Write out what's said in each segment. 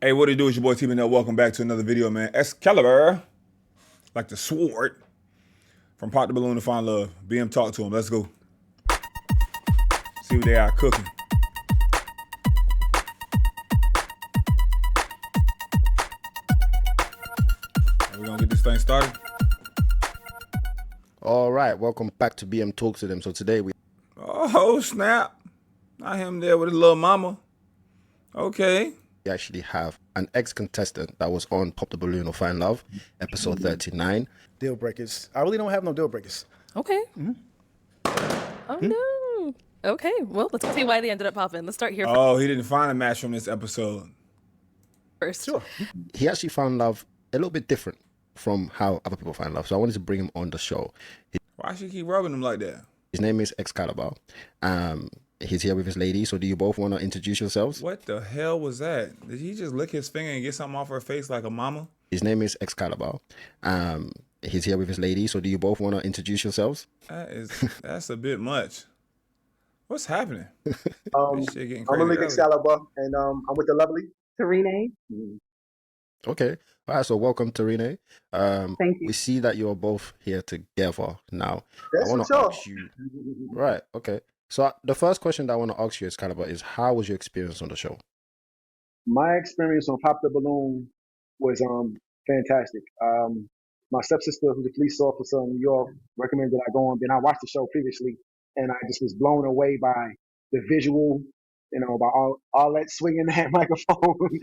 Hey, what it do? It's your boy TPindell. Welcome back to another video, man. Excalibur, like the sword from Pop the Balloon to Find Love. BM, talk to him. Let's go. See what they are cooking. We're gonna get this thing started. All right, welcome back to BM Talk to them. So today we Oh snap! Not him there with his little mama. Okay. actually have an ex-contestant that was on Pop the Balloon or Find Love, episode 39. Deal breakers. I really don't have no deal breakers. Okay. Oh no. Okay. Well, let's see why they ended up popping. Let's start here Oh, he didn't find a match from this episode. first. Sure. He actually found love a little bit different from how other people find love. So I wanted to bring him on the show. Why should he keep rubbing him like that? His name is Excalibur. He's here with his lady. So do you both want to introduce yourselves? What the hell was that? Did he just lick his finger and get something off her face like a mama? His name is Excalibur. He's here with his lady. So do you both want to introduce yourselves? That's a bit much. What's happening? This shit getting I'm crazy Malik early. Excalibur, and I'm with the lovely Tarine. Okay. All right. So welcome, Tarine. Thank you. We see that you're both here together now. That's I want for to sure. ask you. Right. Okay. So the first question that I want to ask you, Excalibur, is how was your experience on the show? My experience on Pop the Balloon was fantastic. My stepsister, who's a police officer in New York, recommended I go on. Then I watched the show previously, and I just was blown away by the visual, by all that swinging that microphone,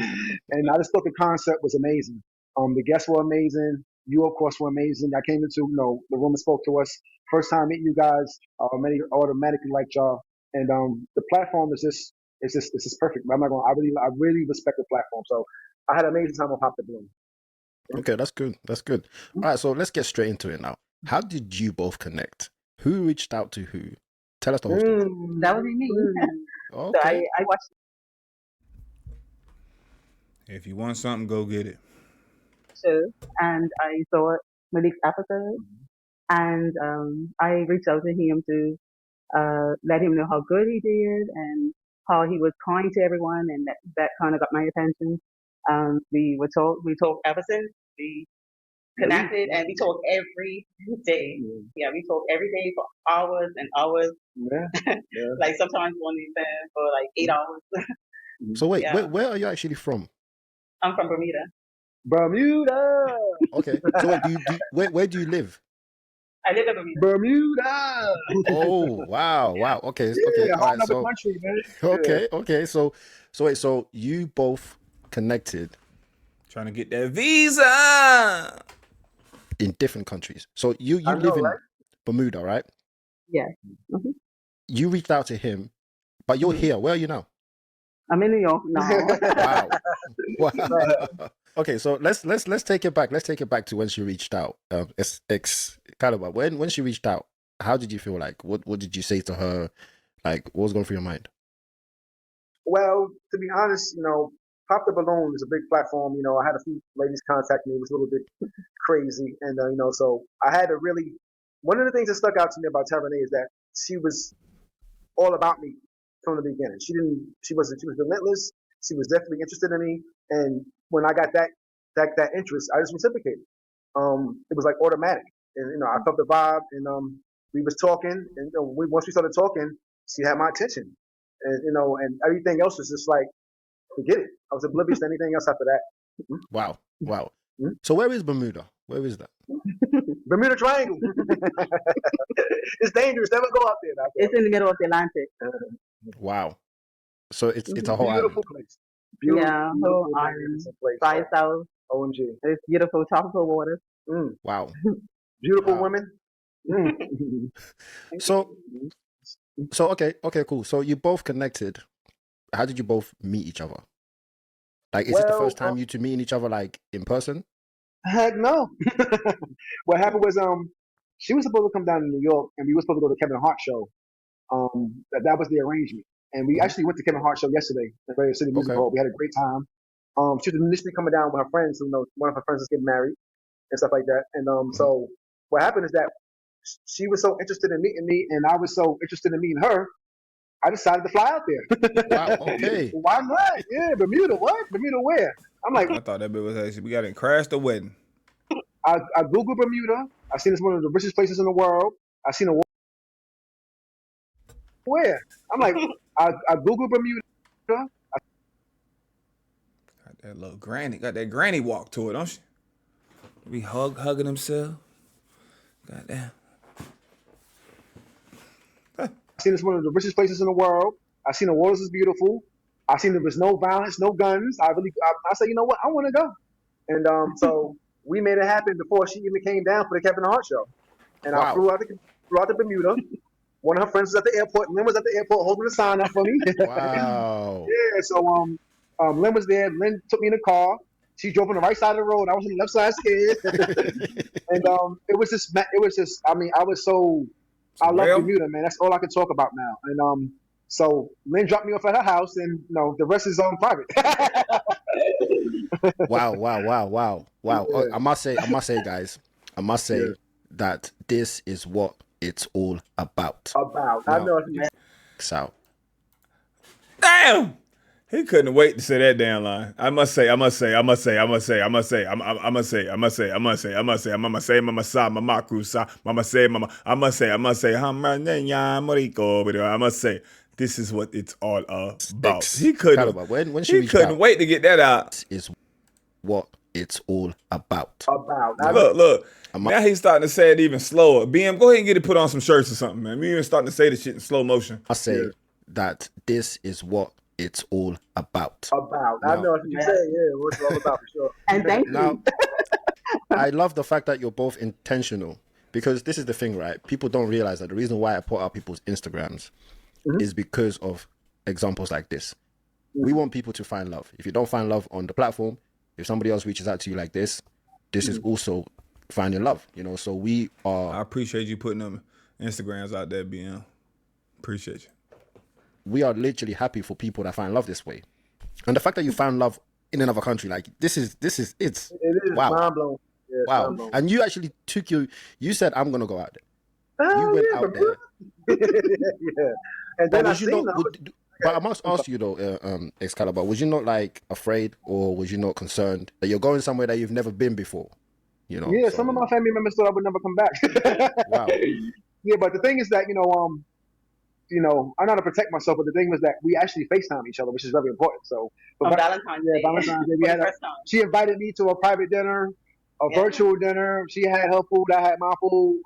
and I just thought the concept was amazing. The guests were amazing. You, of course, were amazing. I came into, the room and spoke to us. First time meeting you guys, many automatically liked y'all, and the platform is just it's just perfect. I'm not going. I really respect the platform. So I had an amazing time on Pop the Balloon. Okay, that's good. That's good. All right. So let's get straight into it now. How did you both connect? Who reached out to who? Tell us the whole story. That would be me. So Okay. I watched If you want something, go get it. the show and I saw Malik's episode, and I reached out to him to let him know how good he did and how he was kind to everyone, and that kind of got my attention. We talk ever since we connected, and we talk every day. Yeah, we talk every day for hours and hours. Yeah, yeah. Like sometimes one weekend for like 8 hours. So wait, Yeah. where are you actually from? I'm from Bermuda. Bermuda, Okay. So wait, where do you live? I live in Bermuda. Bermuda. Oh, wow, wow. Okay, okay. Yeah, All whole right. nother So country, man. okay, okay. So wait, so you both connected Trying to get that visa. in different countries. So you I live know, in right? Bermuda, right? Yeah. Mhm. You reached out to him, but you're here. Where are you now? I'm in New York now. Wow. Wow. Okay, so let's take it back. Let's take it back to when she reached out. Excalibur. When she reached out, how did you feel like? What did you say to her? Like, what was going through your mind? Well, to be honest, Pop the Balloon is a big platform. I had a few ladies contact me. It was a little bit crazy, and so I had to really. One of the things that stuck out to me about Tavernier is that she was all about me from the beginning. She didn't. She wasn't. She was relentless. She was definitely interested in me, and when I got that interest, I just reciprocated. It was like automatic, and I felt the vibe, and we was talking, and once we started talking, she had my attention, and everything else was just like forget it. I was oblivious to anything else after that. Wow. Wow. Mhm. So where is Bermuda? Where is that? Bermuda Triangle. It's dangerous. Never go out there. Now. It's in the middle of the Atlantic. Wow. So it's a whole island. Beautiful place. Beautiful, Yeah, whole island. magnificent place. By itself. OMG. It's beautiful tropical waters. Wow. Beautiful Wow. women. So okay, cool. So you both connected. How did you both meet each other? Like, is it the Well, first time you two meeting each other like in person? Heck no. What happened was she was supposed to come down to New York, and we were supposed to go to Kevin Hart show. That was the arrangement, and we actually went to Kevin Hart show yesterday at Radio City Music Okay. Hall. We had a great time. She was initially coming down with her friends. One of her friends is getting married and stuff like that. And so what happened is that she was so interested in meeting me, and I was so interested in meeting her I decided to fly out there. Wow, okay. Why not? Yeah, Bermuda. What? Bermuda where? I'm like, I thought that bit was actually, we got to crash the wedding. I Googled Bermuda. I seen it's one of the richest places in the world. I seen a where? I'm like, I Googled Bermuda. Got that little granny, got that granny walk to it, don't she? Be hugging himself. Goddamn. I seen it's one of the richest places in the world. I seen the waters is beautiful. I seen there was no violence, no guns. I said, you know what? I want to go. And so we made it happen before she even came down for the Kevin Hart show. And I flew out to Bermuda. One of her friends was at the airport. Lynn was at the airport holding the sign up for me. Wow. Yeah, so Lynn was there. Lynn took me in the car. She drove on the right side of the road. I was on the left side scared. And it was just, I mean, I was I love Bermuda, man. That's all I can talk about now. And so Lynn dropped me off at her house, and the rest is on private. Wow. Yeah. I must say, guys, that this is what it's all about. I know, man. So, Damn! He couldn't wait to say that damn line. I must say, Mama say, this is what it's all about. He couldn't wait to get that out. Is what it's all about. Look. Now he's starting to say it even slower. BM, go ahead and get it put on some shirts or something, man. We even starting to say the shit in slow motion. I say that this is what it's all about. I know what you say. Yeah, what's it all about for sure. And thank you. I love the fact that you're both intentional, because this is the thing, right? People don't realize that the reason why I put out people's Instagrams is because of examples like this. We want people to find love. If you don't find love on the platform, if somebody else reaches out to you like this is also finding love, so we are. I appreciate you putting them Instagrams out there, BM. Appreciate you. We are literally happy for people that find love this way. And the fact that you found love in another country, like it is wow. Mind blowing. Yeah, wow. mind blowing. And you actually you said, I'm going to go out there. Oh, you went out there. Yeah. And then but I must ask you though, Excalibur, was you not like afraid, or was you not concerned that you're going somewhere that you've never been before? Yeah, some of my family members thought I would never come back. Wow. Yeah, but the thing is that, I know how to protect myself, but the thing was that we actually FaceTime each other, which is very important. So on Valentine's Day. Valentine's Day. She invited me to a private dinner, a virtual dinner. She had her food, I had my food.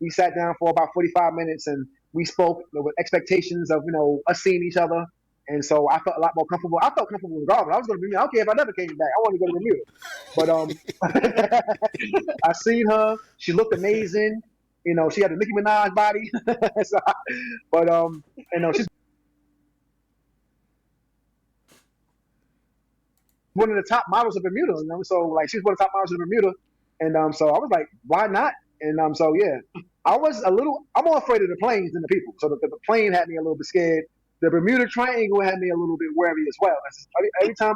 We sat down for about 45 minutes and we spoke with expectations of, us seeing each other. And so I felt a lot more comfortable. I felt comfortable regardless. I was going to be, I don't care if I never came back. I want to go to Bermuda. But I seen her. She looked amazing. She had a Nicki Minaj body. She's one of the top models of Bermuda. So she's one of the top models of Bermuda. And so I was like, why not? And so yeah, I'm more afraid of the planes than the people. So the plane had me a little bit scared. The Bermuda Triangle had me a little bit wary as well. Every time,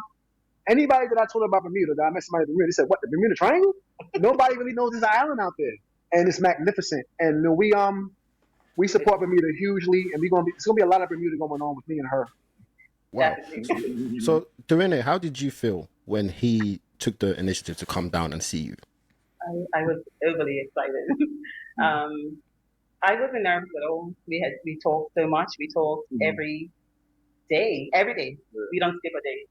anybody that I told about Bermuda, that I met somebody in Bermuda, they said, what, the Bermuda Triangle? Nobody really knows there's an island out there. And it's magnificent. And we support Bermuda hugely, and it's gonna be a lot of Bermuda going on with me and her. Wow. So, Dorene, how did you feel when he took the initiative to come down and see you? I was overly excited. I wasn't nervous at all. We talked so much. We talked every day. We don't skip a day.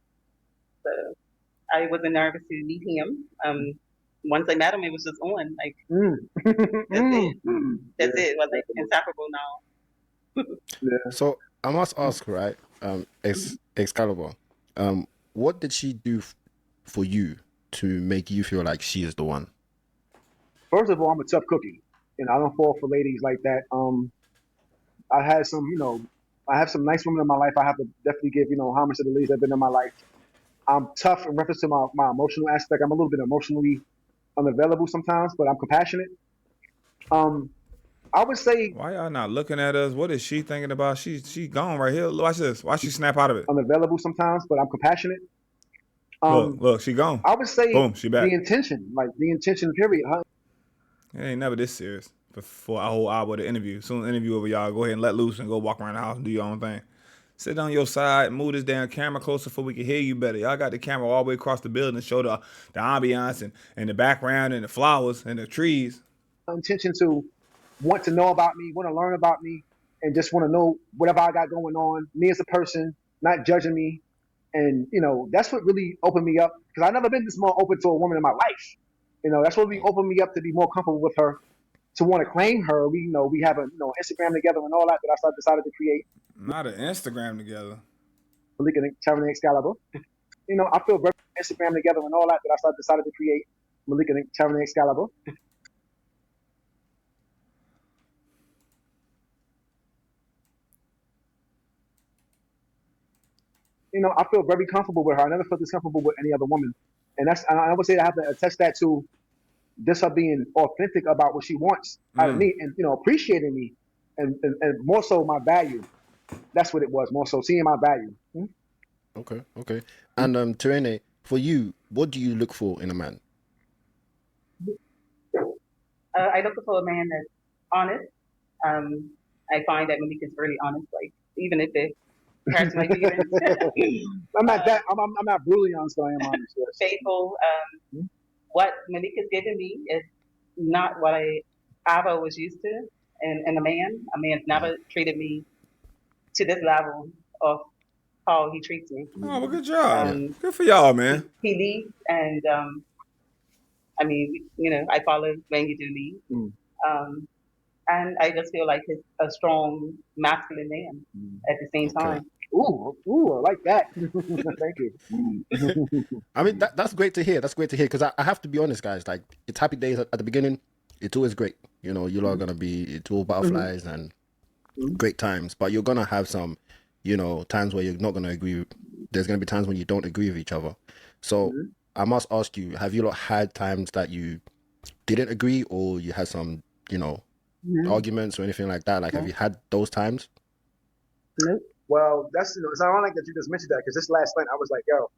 So I wasn't nervous to meet him. Once I met him, it was just on. That's it. It was inseparable now. Yeah. So I must ask, right, Excalibur, what did she do for you to make you feel like she is the one? First of all, I'm a tough cookie. I don't fall for ladies like that. I had some, I have some nice women in my life. I have to definitely give, homage to the ladies that have been in my life. I'm tough in reference to my emotional aspect. I'm a little bit emotionally unavailable sometimes, but I'm compassionate. I would say, why y'all not looking at us? What is she thinking about? She gone right here. Watch this. Why she snap out of it? Unavailable sometimes, but I'm compassionate. Look, she gone. I would say, boom, she back. The intention period. Huh? It ain't never this serious. for a whole hour of the interview. Soon as the interview over, y'all go ahead and let loose and go walk around the house and do your own thing. Sit on your side, move this damn camera closer so we can hear you better. Y'all got the camera all the way across the building to show the ambiance and the background and the flowers and the trees. Intention to want to know about me, want to learn about me, and just want to know whatever I got going on, me as a person, not judging me. And, you know, that's what really opened me up, because I've never been this more open to a woman in my life. You know, that's what really opened me up to be more comfortable with her, to want to claim her. We, you know, we have a, you know, Instagram together and all that I decided to create. Not an Instagram together. Challenging Excalibur. You know, I feel very Instagram together and all that I decided to create. Challenging Excalibur. You know, I feel very comfortable with her. I never felt this comfortable with any other woman. And I would say I have to attest that to just her being authentic about what she wants out of me, and, you know, appreciating me, and more so my value. That's what it was, more so seeing my value. Okay. And Terene, for you, what do you look for in a man? I look for a man that's honest. I find that Malik is really honest. Like, even if it hurts my feelings. I'm not brutally honest, but I am honest. Yes. Faithful. What Malik has given me is not what Ava was used to, and a man's never treated me to this level of how he treats me. Oh, well, good job. Good for y'all, man. He leads, and I mean, you know, I follow when you do lead. And I just feel like he's a strong, masculine man at the same time. Ooh, I like that. Thank you. I mean, that's great to hear. That's great to hear, because I have to be honest, guys. Like, it's happy days at the beginning. It's always great. You know, you're all gonna be, it's all butterflies and great times. But you're gonna have some, you know, times where you're not gonna agree. There's gonna be times when you don't agree with each other. So I must ask you: have you lot had times that you didn't agree, or you had some, you know, arguments or anything like that? Like, have you had those times? Nope. Well, that's, you know, it's ironic that you just mentioned that, because this last night I was like, yo,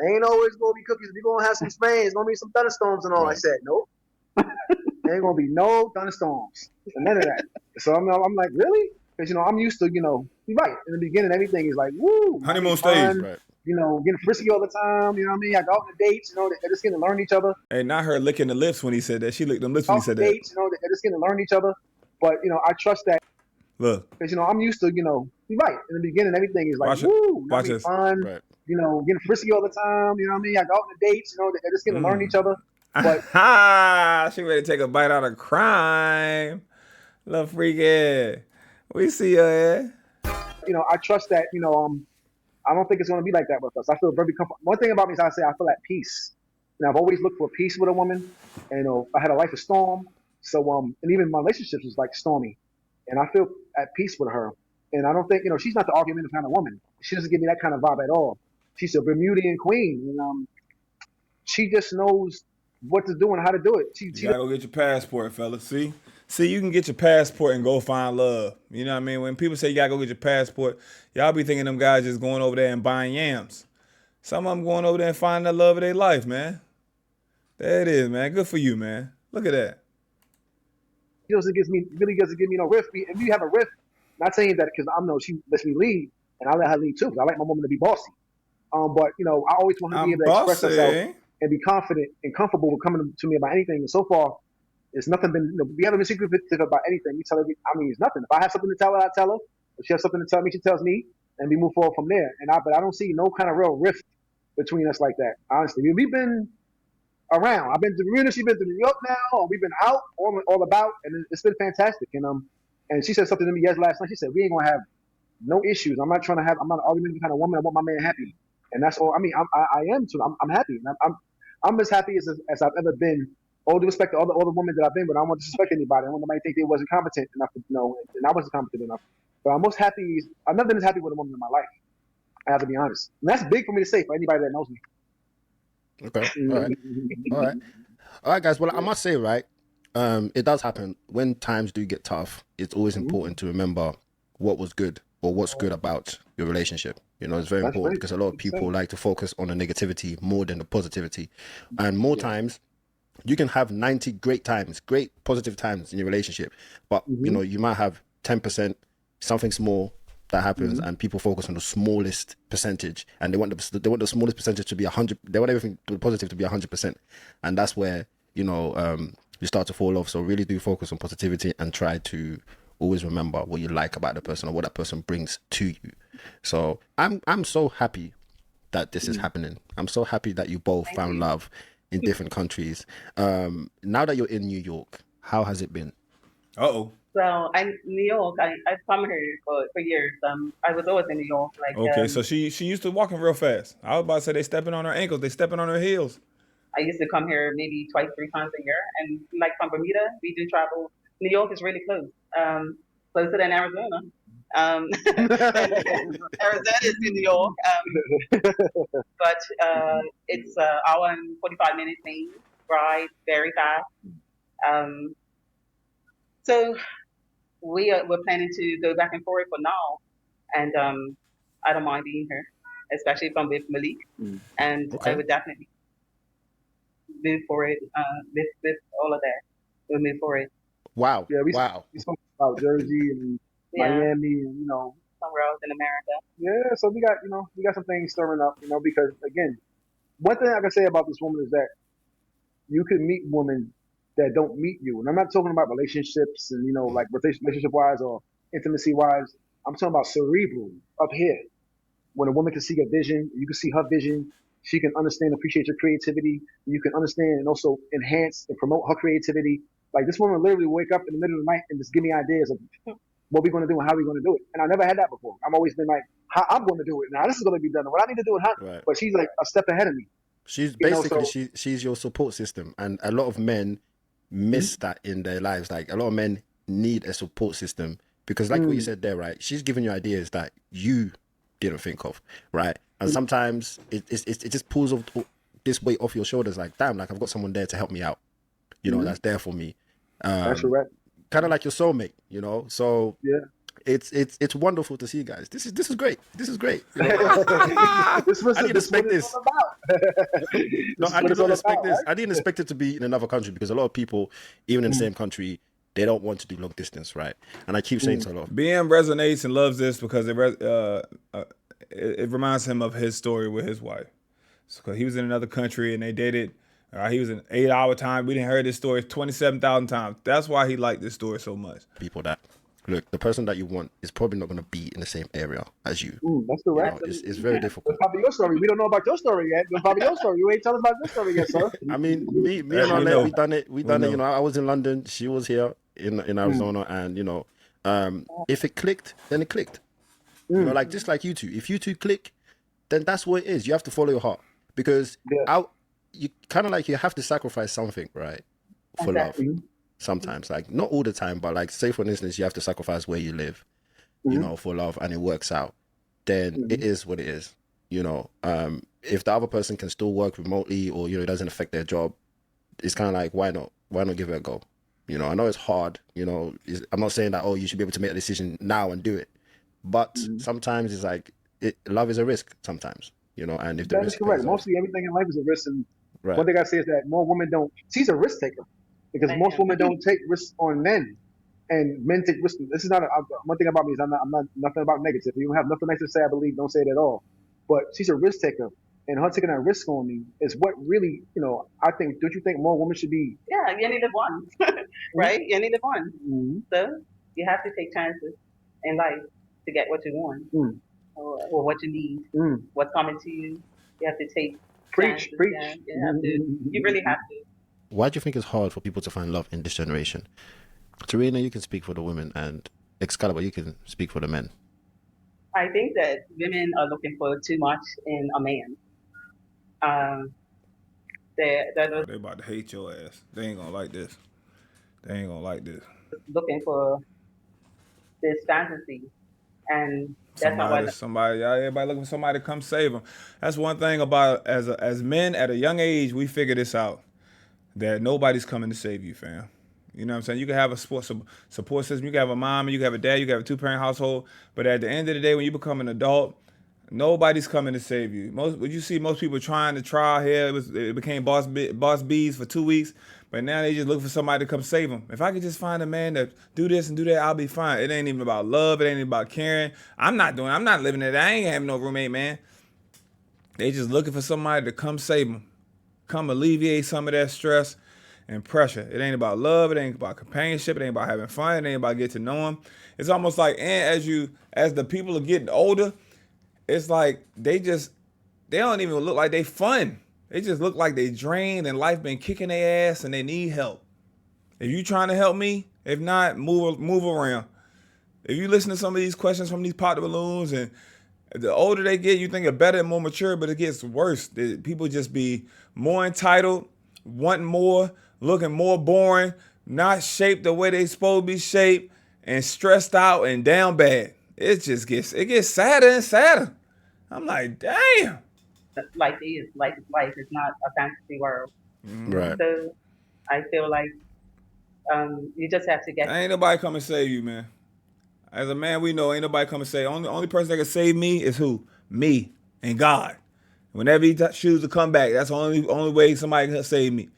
they ain't always gonna be cookies. We're gonna have some sprains. It's gonna be some thunderstorms and all. I said, nope. There ain't gonna be no thunderstorms. None of that. So I'm like, really? Because, you know, I'm used to, you know, you're right. In the beginning, everything is like, woo. Honeymoon stage. Right. You know, getting frisky all the time. You know what I mean? I go out on dates, you know, they're just getting to learn each other. Hey, not her licking the lips when he said that. She licked them lips when he said that. Dates, you know, they're just getting to learn each other. But, you know, I trust that. Look. Because, you know, I'm used to, you know, you're right. In the beginning, everything is like, Watch woo. Watch this. Fun. Right. You know, getting frisky all the time. You know what I mean? I go out on dates, you know, they're just getting to learn each other. But she ready to take a bite out of crime. Little freaky. We see her. You know, I trust that, you know, I don't think it's going to be like that with us. I feel very comfortable. One thing about me is I say I feel at peace. And I've always looked for peace with a woman. And, you know, I had a life of storm. So, and even my relationships was like stormy. And I feel at peace with her. And I don't think, you know, she's not the argumentative kind of woman. She doesn't give me that kind of vibe at all. She's a Bermudian queen. And she just knows what to do and how to do it. You gotta go get your passport, fellas. See, you can get your passport and go find love. You know what I mean? When people say you gotta go get your passport, y'all be thinking them guys just going over there and buying yams. Some of them going over there and finding the love of their life, man. There it is, man. Good for you, man. Look at that. He really doesn't give me no riff. And we have a riff. Not saying that because I know she lets me lead, and I let her lead too, because I like my woman to be bossy. But, you know, I always want her to be able to express herself and be confident and comfortable with coming to me about anything. And so far, it's nothing been, you know, we haven't been secretive about anything. We tell her, I mean, it's nothing. If I have something to tell her, I tell her. If she has something to tell me, she tells me, and we move forward from there. But I don't see no kind of real rift between us like that, honestly. We've been around. I've been to Bermuda, she's been to New York now, and we've been out all about, and it's been fantastic. And she said something to me last night. She said, we ain't gonna have no issues. I'm not an argumentative kind of woman. I want my man happy. And that's all. I mean, I am too. I'm happy. And I'm as happy as I've ever been. All due respect to all the women that I've been with. I don't want to disrespect anybody. I don't want nobody to think they wasn't competent enough to know, and I wasn't competent enough. But I'm most happy. I've never been as happy with a woman in my life. I have to be honest. And that's big for me to say for anybody that knows me. Okay. All right, guys. Well, I must say, right, it does happen when times do get tough. It's always important to remember what was good or what's good about your relationship. You know, it's very important because a lot of people like to focus on the negativity more than the positivity. And more times, You can have 90 great times, great positive times in your relationship, but you know, you might have 10% something small that happens, and people focus on the smallest percentage, and they want the smallest percentage to be 100. They want everything positive to be 100%, and that's where, you know, you start to fall off. So really do focus on positivity and try to always remember what you like about the person or what that person brings to you. So I'm so happy that this is happening. I'm so happy that you both found love in different countries. Now that you're in New York, how has it been? Uh-oh. So New York, I've come here for years. I was always in New York. Like Okay, so she used to walking real fast. I was about to say they stepping on her ankles, they stepping on her heels. I used to come here maybe twice, 3 times a year. And like from Bermuda, we do travel. New York is really close, closer than Arizona. Arizona is in New York, but it's an hour and 45 minute plane ride, very fast. Um, so we're planning to go back and forth for now, and I don't mind being here, especially if I'm with Malik, and I would definitely move for it. With all of that, we'll move for it. Wow. Yeah, we Wow. spoke about Jersey and Miami, and somewhere else in America. Yeah, so we got some things stirring up, because again, one thing I can say about this woman is that you can meet women that don't meet you, and I'm not talking about relationships and like relationship wise or intimacy wise. I'm talking about cerebral up here. When a woman can see your vision, you can see her vision. She can understand, appreciate your creativity. You can understand and also enhance and promote her creativity. Like this woman literally wake up in the middle of the night and just give me ideas of what we're going to do and how we're going to do it. And I never had that before. I've always been like, how I'm going to do it. Now this is going to be done. What I need to do it, Right. But she's like a step ahead of me. She's basically she's your support system, and a lot of men miss that in their lives. Like a lot of men need a support system because, like what you said there, right? She's giving you ideas that you didn't think of, right? And sometimes it just pulls off this weight off your shoulders. Like, damn, like I've got someone there to help me out. That's there for me. That's correct. Kind of like your soulmate, So yeah. It's wonderful to see, guys. This is great. This is great. I didn't expect this. No, I didn't expect this. I didn't expect it to be in another country because a lot of people, even in the same country, they don't want to do long distance, right? And I keep saying to a lot. BM resonates and loves this because it reminds him of his story with his wife. Because he was in another country and they dated. He was in 8-hour time. We didn't hear this story 27,000 times. That's why he liked this story so much. People that look, the person that you want is probably not going to be in the same area as you. That's correct. It's very difficult. That's probably your story. We don't know about your story yet. That's probably your story. You ain't telling us about your story yet, sir. I mean, me and Arlette, we done it. I was in London. She was here in Arizona, and if it clicked, then it clicked. Like just like you two. If you two click, then that's what it is. You have to follow your heart because you kind of like you have to sacrifice something, right, for love. Sometimes, like not all the time, but like say for instance, you have to sacrifice where you live, for love, and it works out. Then it is what it is. If the other person can still work remotely or it doesn't affect their job, it's kind of like why not give it a go? I know it's hard. I'm not saying that you should be able to make a decision now and do it, but sometimes it's like love is a risk. Sometimes, and if the that risk is correct. pays Mostly everything in life is a risk, and right. One thing I say is that more women don't. She's a risk taker. Because most women don't take risks on men, and men take risks. This is not one thing about me is I'm not nothing about negative. You don't have nothing nice to say. I believe don't say it at all. But she's a risk taker, and her taking that risk on me is what really, I think. Don't you think more women should be? Yeah, you only live once, right? You only live once, so you have to take chances in life to get what you want or what you need. What's coming to you, you have to take. Preach. Yeah, you have to. You really have to. Why do you think it's hard for people to find love in this generation? Serena, you can speak for the women, and Excalibur, you can speak for the men. I think that women are looking for too much in a man. They about to hate your ass. They ain't gonna like this. Looking for this fantasy, and that's everybody looking for somebody to come save them. That's one thing about as men at a young age, we figure this out. That nobody's coming to save you, fam. You know what I'm saying? You can have a support system. You can have a mom, you can have a dad, you can have a 2-parent household. But at the end of the day, when you become an adult, Nobody's coming to save you. Would you see most people trying to try here? It became boss bees for 2 weeks, but now they just looking for somebody to come save them. If I could just find a man that do this and do that, I'll be fine. It ain't even about love. It ain't even about caring. I'm not living it. I ain't having no roommate, man. They just looking for somebody to come save them, come alleviate some of that stress and pressure. It ain't about love. It ain't about companionship. It ain't about having fun. It ain't about getting to know them. It's almost like, and as the people are getting older, it's like they don't even look like they fun. They just look like they drained and life been kicking their ass and they need help. If you trying to help me, if not, move around. If you listen to some of these questions from these pot balloons, and the older they get, you think they're better and more mature, but it gets worse. People just be more entitled, wanting more, looking more boring, not shaped the way they supposed to be shaped, and stressed out and down bad. It gets sadder and sadder. I'm like, damn. Life is life. It's not a fantasy world. Right. So I feel like you just have to get. Ain't nobody come and save you, man. As a man, we know ain't nobody come and save. Only person that can save me is who? Me and God. Whenever he chooses to come back, that's the only way somebody can save me.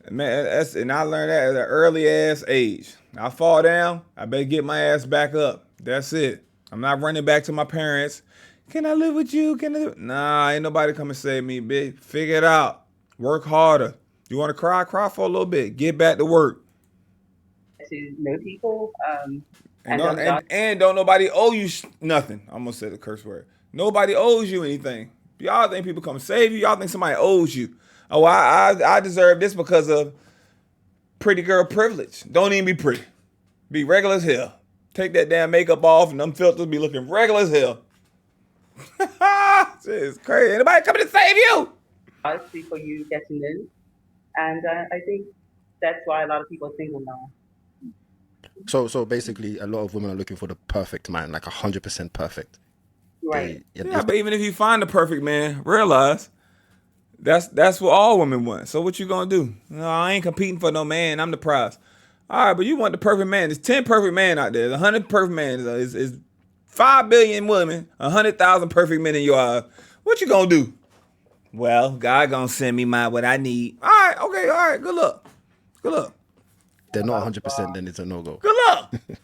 Man, and I learned that at an early ass age. I fall down, I better get my ass back up. That's it. I'm not running back to my parents. Can I live with you? Nah, ain't nobody come and save me, bitch. Figure it out. Work harder. You want to cry? Cry for a little bit. Get back to work. To know people. And don't nobody owe you nothing. I'm going to say the curse word. Nobody owes you anything. Y'all think people come save you? Y'all think somebody owes you? Oh, I deserve this because of pretty girl privilege. Don't even be pretty. Be regular as hell. Take that damn makeup off and them filters be looking regular as hell. It's crazy. Anybody coming to save you? People you get to know. And I think that's why a lot of people are single now. So basically, a lot of women are looking for the perfect man, like 100% perfect. Right. Yeah, but even if you find the perfect man, realize that's what all women want. So what you gonna do? No, I ain't competing for no man. I'm the prize. All right, but you want the perfect man. There's 10 perfect men out there. There's 100 perfect men. Is 5 billion women, 100,000 perfect men in your eyes. What you gonna do? Well, God gonna send me what I need. All right, okay, all right. Good luck. Good luck. They're not 100%, then it's a no-go. Good luck. It's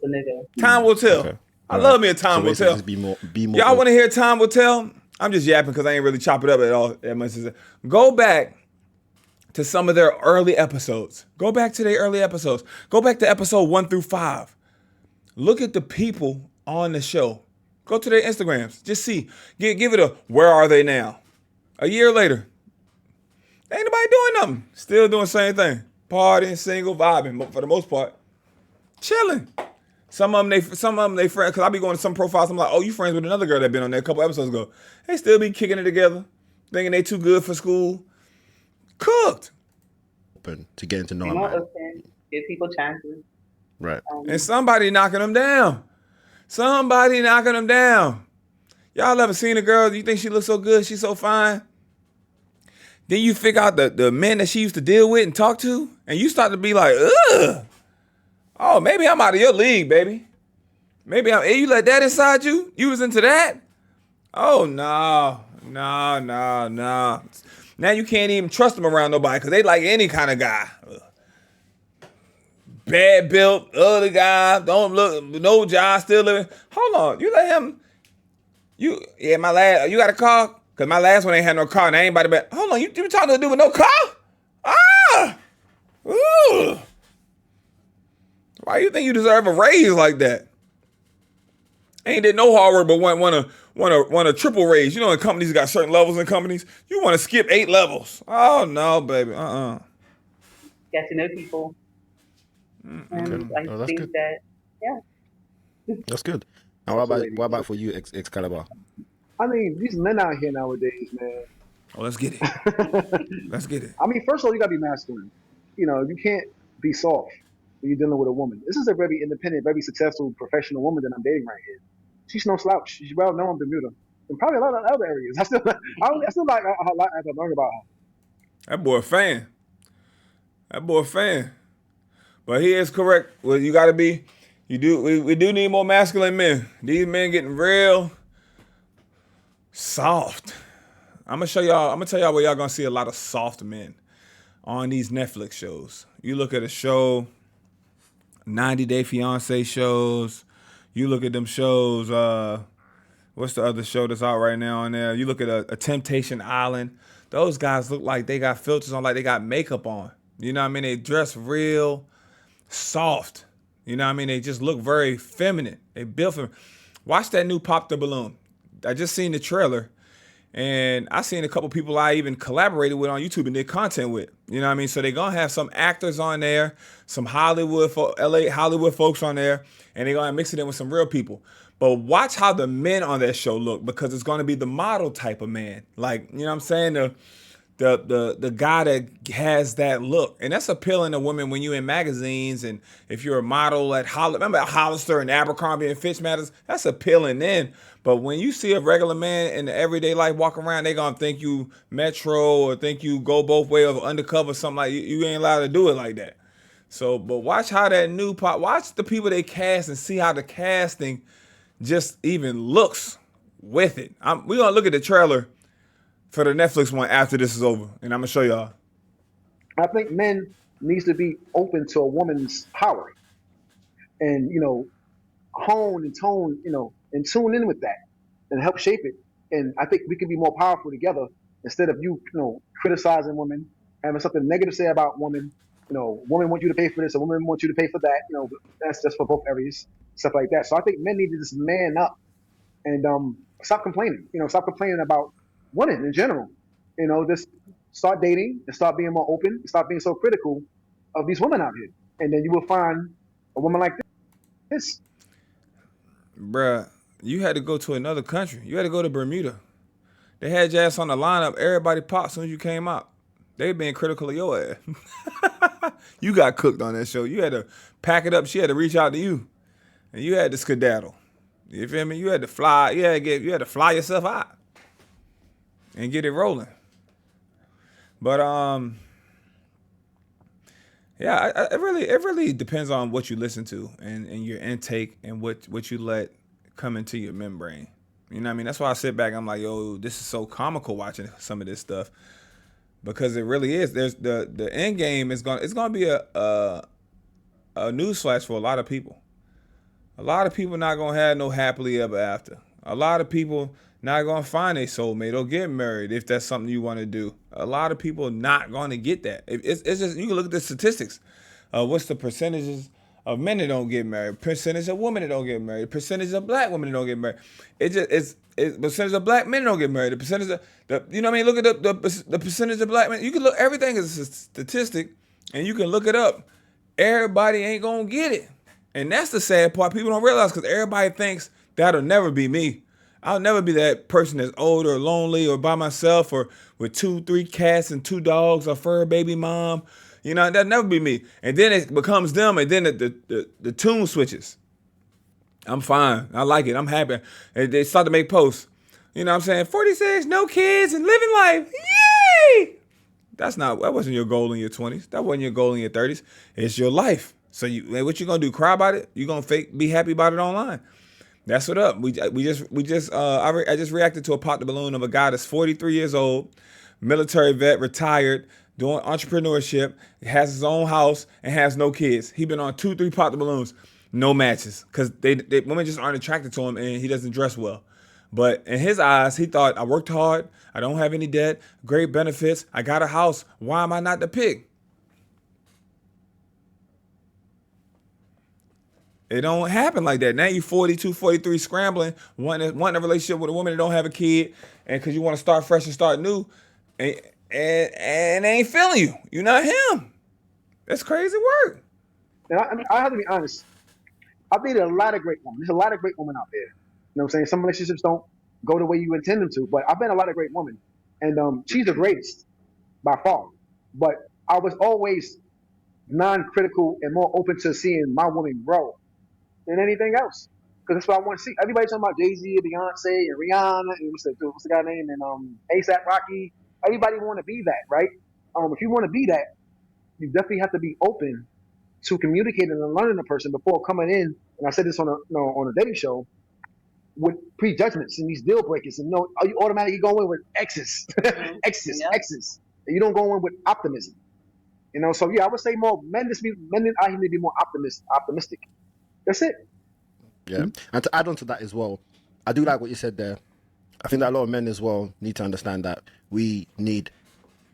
a nigga. Time will tell. Okay. I love me a time will tell. Just be more. Y'all want to hear time will tell? I'm just yapping because I ain't really chop it up at all that much. Go back to some of their early episodes. Go back to their early episodes. Go back to episode 1 through 5. Look at the people on the show. Go to their Instagrams. Just see. Give it a where are they now? A year later. Ain't nobody doing nothing. Still doing the same thing. Partying, single, vibing, but for the most part, chilling. Some of them they friends, because I be going to some profiles, I'm like, oh, you friends with another girl that been on there a couple episodes ago. They still be kicking it together, thinking they too good for school. Cooked. Open to getting to know Be them. more open. Give people chances. Right. And somebody knocking them down. Somebody knocking them down. Y'all ever seen a girl, you think she looks so good, she's so fine? Then you figure out the men that she used to deal with and talk to, and you start to be like, ugh. Oh, maybe I'm out of your league, baby. Maybe you let that inside you? You was into that? Oh, no. Now you can't even trust them around nobody because they like any kind of guy. Ugh. Bad built, ugly guy, don't look, no job, still living. Hold on, you let him, you got a car? Because my last one ain't had no car and I ain't about to bet. Hold on, you talking to a dude with no car? Ah! Ooh. Why you think you deserve a raise like that? Ain't did no hard work, but want a triple raise. You know, in companies got certain levels in companies. You want to skip 8 levels. Oh, no, baby. Get to know people. And I think good. that, yeah. That's good. And what about for you, Excalibur? I mean, these men out here nowadays, man. Oh, let's get it. Let's get it. I mean, first of all, you gotta be masculine. You know, you can't be soft when you're dealing with a woman. This is a very independent, very successful, professional woman that I'm dating right here. She's no slouch. She's well known in Bermuda and probably a lot of other areas. I still like a lot as I learn about her. That boy a fan. But he is correct. Well, you gotta be. We do need more masculine men. These men getting real Soft. I'm gonna show y'all. I'm gonna tell y'all where y'all gonna see a lot of soft men on these Netflix shows. You look at a show, 90 Day Fiance shows. You look at them shows. What's the other show that's out right now on there? You look at a Temptation Island. Those guys look like they got filters on, like they got makeup on. You know what I mean? They dress real soft. You know what I mean? They just look very feminine. They built for. Watch that new Pop the Balloon. I just seen the trailer, and I seen a couple people I even collaborated with on YouTube and did content with. You know what I mean? So they're gonna have some actors on there, some LA Hollywood folks on there, and they're gonna mix it in with some real people. But watch how the men on that show look, because it's gonna be the model type of man. Like, you know what I'm saying? The guy that has that look. And that's appealing to women when you're in magazines, and if you're a model at remember Hollister and Abercrombie and Fitch Matters, that's appealing then. But when you see a regular man in the everyday life walking around, they gonna think you Metro or think you go both ways or undercover, something like you ain't allowed to do it like that. So, but watch how that new pop, watch the people they cast and see how the casting just even looks with it. We're gonna look at the trailer for the Netflix one after this is over, and I'm gonna show y'all. I think men needs to be open to a woman's power, and hone and tone, and tune in with that, and help shape it. And I think we can be more powerful together instead of criticizing women, having something negative to say about women. Women want you to pay for this, a woman wants you to pay for that. That's just for both areas, stuff like that. So I think men need to just man up and stop complaining. Stop complaining about women in general. Just start dating and start being more open. Stop being so critical of these women out here, and then you will find a woman like this. Bruh, you had to go to another country. You had to go to Bermuda. They had your ass on the lineup. Everybody popped as soon as you came out. They being critical of your ass. You got cooked on that show. You had to pack it up. She had to reach out to you, and you had to skedaddle. You feel me? You had to fly. You had to fly yourself out and get it rolling. But yeah, it really depends on what you listen to and your intake and what you let come into your membrane. You know what I mean? That's why I sit back. I'm like, yo, this is so comical watching some of this stuff, because it really is. There's the end game it's gonna be a newsflash for a lot of people. A lot of people not gonna have no happily ever after. A lot of people not gonna find a soulmate or get married if that's something you want to do. A lot of people not gonna get that. It's just, you can look at the statistics. What's the percentages of men that don't get married? Percentage of women that don't get married? Percentage of black women that don't get married? It's percentage of black men that don't get married. The percentage of you know what I mean? Look at the percentage of black men. You can look, everything is a statistic, and you can look it up. Everybody ain't gonna get it. And that's the sad part. People don't realize, because everybody thinks that'll never be me. I'll never be that person that's old or lonely or by myself or with 2-3 cats and 2 dogs or fur baby mom. That'll never be me. And then it becomes them, and then the tune switches. I'm fine. I like it. I'm happy. And they start to make posts. You know what I'm saying? 46, no kids, and living life. Yay! That wasn't your goal in your 20s. That wasn't your goal in your 30s. It's your life. So what you gonna do? Cry about it? You gonna be happy about it online? That's what up. I just reacted to a Pop the Balloon of a guy that's 43 years old, military vet, retired, doing entrepreneurship, has his own house, and has no kids. He been on 2-3 Pop the Balloons, no matches, because women just aren't attracted to him, and he doesn't dress well. But in his eyes, he thought, I worked hard, I don't have any debt, great benefits, I got a house. Why am I not the pig? It don't happen like that. Now you 42, 43, scrambling, wanting a relationship with a woman that don't have a kid, and because you want to start fresh and start new, and they ain't feeling you. You're not him. That's crazy work. And I have to be honest. I've dated a lot of great women. There's a lot of great women out there. You know what I'm saying? Some relationships don't go the way you intend them to, but I've met a lot of great women, and she's the greatest by far. But I was always non-critical and more open to seeing my woman grow than anything else, because that's what I want to see. Everybody talking about Jay-Z, Beyonce, and Rihanna, and what's the guy name, and ASAP Rocky. Everybody want to be that, right? If you want to be that, you definitely have to be open to communicating and learning a person before coming in. And I said this on a dating show. with prejudgments and these deal breakers, and are you automatically going with X's, X's, Yep. X's, and you don't go in with optimism. So yeah, I would say more men out here need to be more optimistic. That's it. Yeah. And to add on to that as well, I do like what you said there. I think that a lot of men as well need to understand that we need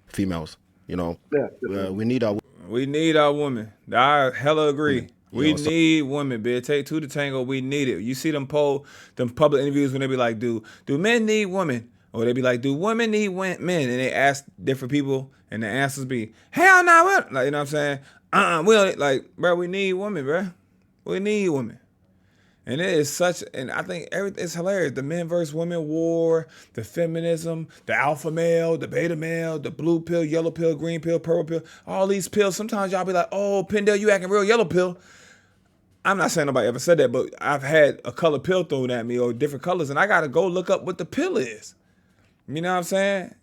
females. Yeah, We need our We need our women. I hella agree. We so- need women, bitch. Take two to tango. We need it. You see them public interviews when they be like, do men need women? Or they be like, do women need men? And they ask different people, and the answers be, hell no. Like, you know what I'm saying? We don't, like, bro, we need women, bro. We need women. And it is and I think it's hilarious. The men versus women war, the feminism, the alpha male, the beta male, the blue pill, yellow pill, green pill, purple pill, all these pills. Sometimes y'all be like, oh, Pindell, you acting real yellow pill. I'm not saying nobody ever said that, but I've had a color pill thrown at me or different colors, and I got to go look up what the pill is. You know what I'm saying?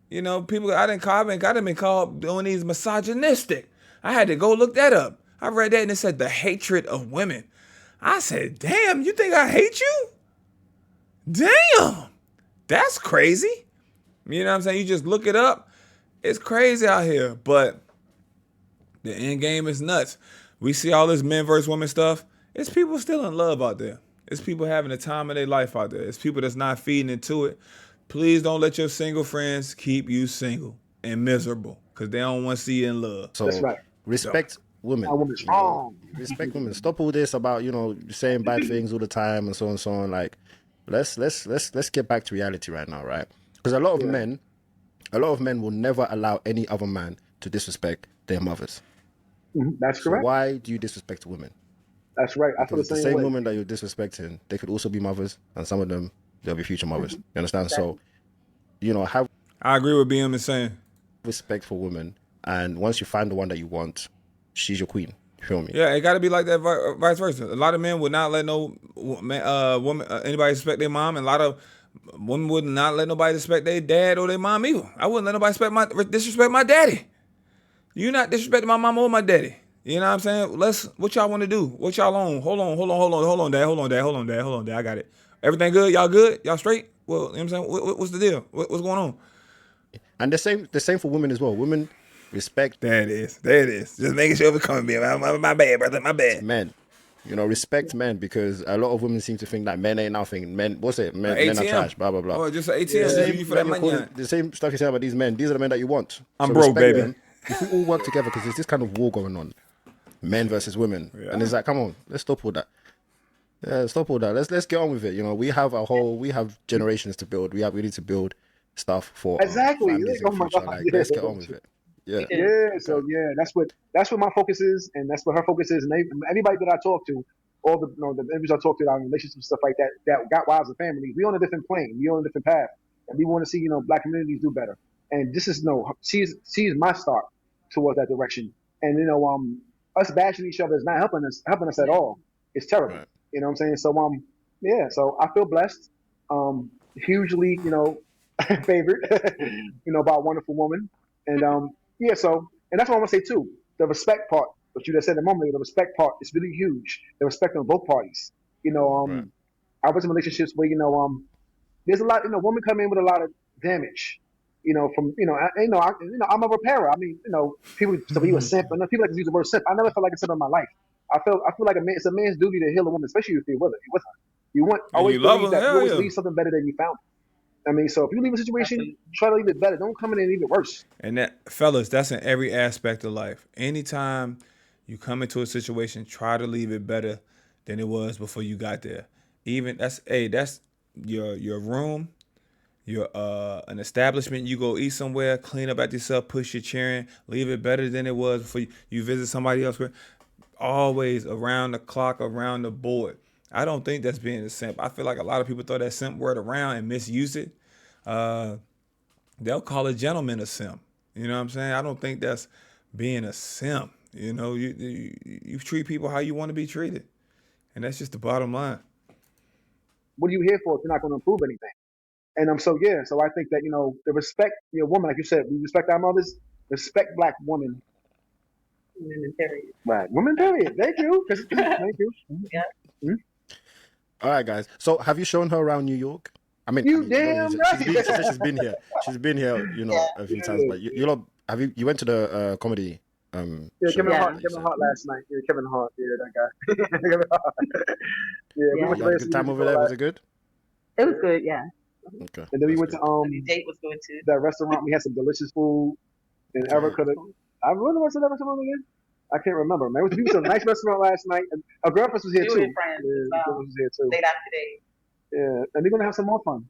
People, I didn't been called doing these misogynistic. I had to go look that up. I read that and it said the hatred of women. I said, damn, you think I hate you? Damn, that's crazy. You know what I'm saying? You just look it up. It's crazy out here, but the end game is nuts. We see all this men versus women stuff. It's people still in love out there. It's people having the time of their life out there. It's people that's not feeding into it. Please don't let your single friends keep you single and miserable because they don't want to see you in love. So That's right. respect women. Our woman's wrong. Respect women. Stop all this about saying bad things all the time and so on and so on. Like, let's get back to reality right now, right? Because a lot of men will never allow any other man to disrespect their mothers. That's So correct. why do you disrespect women? That's right. I feel the Because the same same way. women that you're disrespecting, they could also be mothers, and some of them they'll be future mothers. You understand? So, have I agree with BM is saying. respect for women, and once you find the one that you want, she's your queen. You feel me? Yeah, it got to be like that vice versa. A lot of men would not let no woman, anybody respect their mom, and a lot of women would not let nobody respect their dad or their mom either. I wouldn't let nobody disrespect my daddy. You not disrespecting my mom or my daddy. You know what I'm saying? What y'all want to do? What y'all on? Hold on, dad. I got it. Everything good? Y'all good? Y'all straight? Well, you know what I'm saying? What's the deal? What's going on? And the same for women as well. Women respect There it is. Just making sure it's coming, man. My bad, brother. My bad. men. Respect men, because a lot of women seem to think that men ain't nothing. Men, what's it? Men are ATM. trash. Blah blah blah. Oh, just an ATM. You for that money. The same stuff you say about these men. These are the men that you want. I'm broke, respect baby. them. If we all work together, because there's this kind of war going on, men versus women, and it's like, come on, let's stop all that. Yeah, stop all that. Let's get on with it. We have generations to build. We need to build stuff for Exactly. our families in Oh the my future. God. Like, Yeah. let's get on with it. Yeah. Yeah, so yeah, that's what my focus is, and that's what her focus is. And anybody that I talk to, all the the individuals I talk to, our relationships, stuff like that got wives and families. We on a different plane. We on a different path, and we want to see black communities do better. And this is she's my start towards that direction. And us bashing each other is not helping us at all. It's terrible. Right. You know what I'm saying? So yeah. So I feel blessed. Hugely favored. By a wonderful woman. And yeah, and that's what I want to say too. The respect part, what you just said a moment ago, the respect part is really huge. The respect on both parties. Right. I was in relationships where there's a lot. Women come in with a lot of damage. I'm a repairer. I mean, people say you a simp. I know people like to use the word simp. I never felt like a simp in my life. I feel like it's a man's duty to heal a woman, especially if you're with her. You want always you love believe her, that you always yeah. leave something better than you found it. I mean, so if you leave a situation, try to leave it better. Don't come in and leave it worse. And that, fellas, that's in every aspect of life. Anytime you come into a situation, try to leave it better than it was before you got there. Even that's your room, your an establishment. You go eat somewhere, clean up after yourself, push your chair in, leave it better than it was before you visit somebody else. Always around the clock, around the board. I don't think that's being a simp. I feel like a lot of people throw that simp word around and misuse it. They'll call a gentleman a simp. You know what I'm saying? I don't think that's being a simp. You treat people how you want to be treated. And that's just the bottom line. What are you here for if you're not going to improve anything? And so I think that, the respect, woman, like you said, we respect our mothers, respect black women. Women, period. Right. Women, period. Thank you. Thank you. Yeah. Mm-hmm. All right, guys. So have you shown her around New York? You damn right. She said she's been here. She's been here, you know, a few times. But you know, you went to the comedy? Yeah, show, Kevin Hart. you Kevin said? Hart last night. Yeah, Kevin Hart. Yeah, that guy. Kevin Hart. We Yeah. went You to had a good time over there. Was it good? It was good, yeah. Okay. and then we that's went good. to Date was good too. that restaurant. We had some delicious food. And Erica, I remember what's the restaurant again? I can't remember. Man, we went to a nice restaurant last night. And our girlfriend was here We too. were friends Yeah, as well. girlfriend was here too. Late after day. Yeah, and they're gonna have some more fun.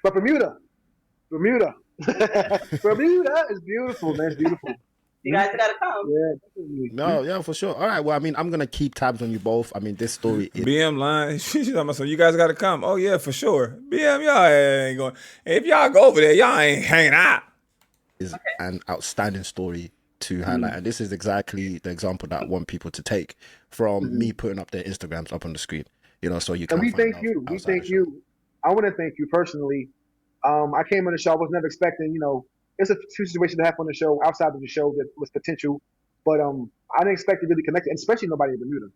But Bermuda, Bermuda is beautiful, man. It's beautiful. You guys gotta come. Yeah, definitely. No, yeah, for sure. All right. Well, I mean, I'm gonna keep tabs on you both. I mean, this story is BM line. She's talking about, so you guys got to come. Oh, yeah, for sure. BM, y'all ain't going. If y'all go over there, y'all ain't hanging out. an outstanding story to highlight, and this is exactly the example that I want people to take from me putting up their Instagrams up on the screen. You know, so you can. And we thank you. We thank you. I want to thank you personally. I came on the show. I was never expecting, you know, it's a situation to happen on the show outside of the show that was potential, but I didn't expect to really connect, and especially nobody in Bermuda.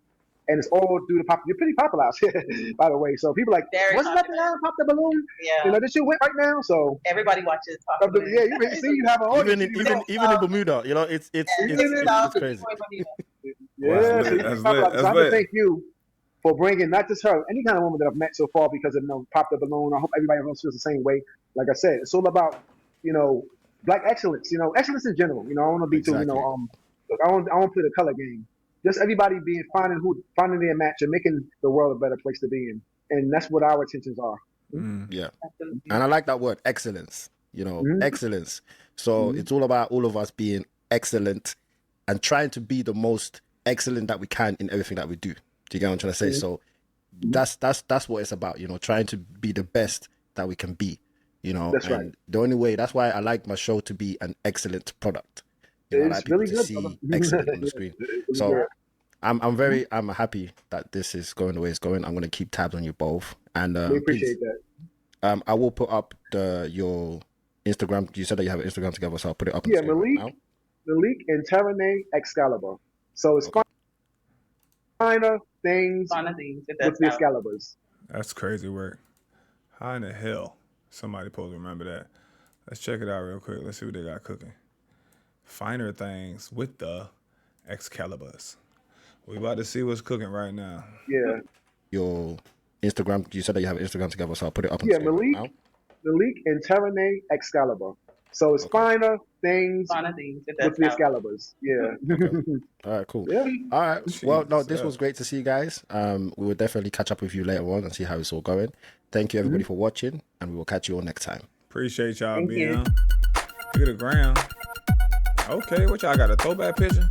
And it's all due to pop. You're pretty popular out here, by the way. So people are like, what's nothing now? Pop the balloon. Yeah. You know, this shit went right now. So Everybody watches Pop the Balloon. yeah, you see, you have an audience. Even in Bermuda, you know, it's crazy. Yeah, That's so lit. That's I lit. want That's to lit. thank you for bringing not just her, any kind of woman that I've met so far because of, you know, Pop the Balloon. I hope everybody else feels the same way. Like I said, it's all about, you know, black excellence. You know, excellence in general. You know, I don't want to be too, you know, look, I don't play the color game. Just everybody finding their match and making the world a better place to be in, and that's what our intentions are. Yeah, and I like that word, excellence. You know, excellence. So it's all about all of us being excellent and trying to be the most excellent that we can in everything that we do. Do you get what I'm trying to say? So that's what it's about. You know, trying to be the best that we can be. You know, That's and right. the only way. That's why I like my show to be an excellent product. You know, I It's like people really to good, see brother. excellent on the screen. It's So good. I'm happy that this is going the way it's going. I'm going to keep tabs on you both, and We appreciate please, that. I will put up your Instagram. You said that you have an Instagram together, so I'll put it up. On Yeah, the screen right now. Malik and Terene Excalibur. So it's finer things with the Excaliburs. That's crazy work. How in the hell somebody supposed to remember that? Let's check it out real quick. Let's see what they got cooking. Finer things with the Excaliburs. We about to see what's cooking right now. Yeah. Your Instagram. You said that you have an Instagram together, so I'll put it up on the Yeah, screen right now. Malik and Terene Excalibur. So it's finer things with the Excaliburs. Yeah. All right, cool. Yeah. All right. Well, no, this Jesus. was great to see you guys. We will definitely catch up with you later on and see how it's all going. Thank you everybody for watching, and we will catch you all next time. Appreciate y'all Thank being you. on. Look at the ground. Okay, what y'all got, a throwback picture?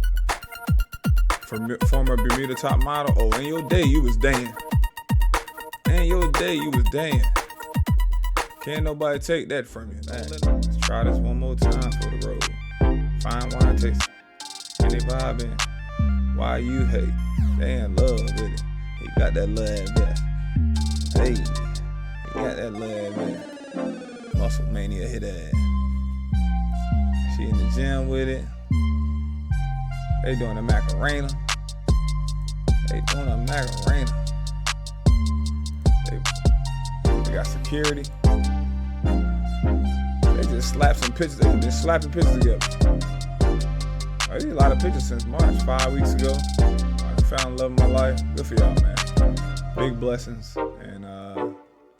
From former Bermuda top model. Oh, in your day, you was Dan. In your day, you was Dan. Can't nobody take that from you. Man, let's try this one more time for the road. Fine wine taste. And they vibing. Why you hate? They in love with it. He got that love there. Hey, he got that love there. Muscle mania hit ass. She in the gym with it. They doing a Macarena. They doing a Macarena. They got security. They just slapped some pictures. They've been slapping pictures together. I did a lot of pictures since March, 5 weeks ago. I found love in my life. Good for y'all, man. Big blessings and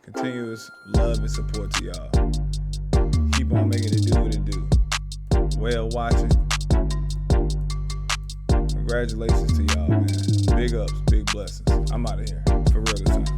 continuous love and support to y'all. Keep on making it do what it do. Whale watching. Congratulations to y'all, man. Big ups, big blessings. I'm out of here. For real this time.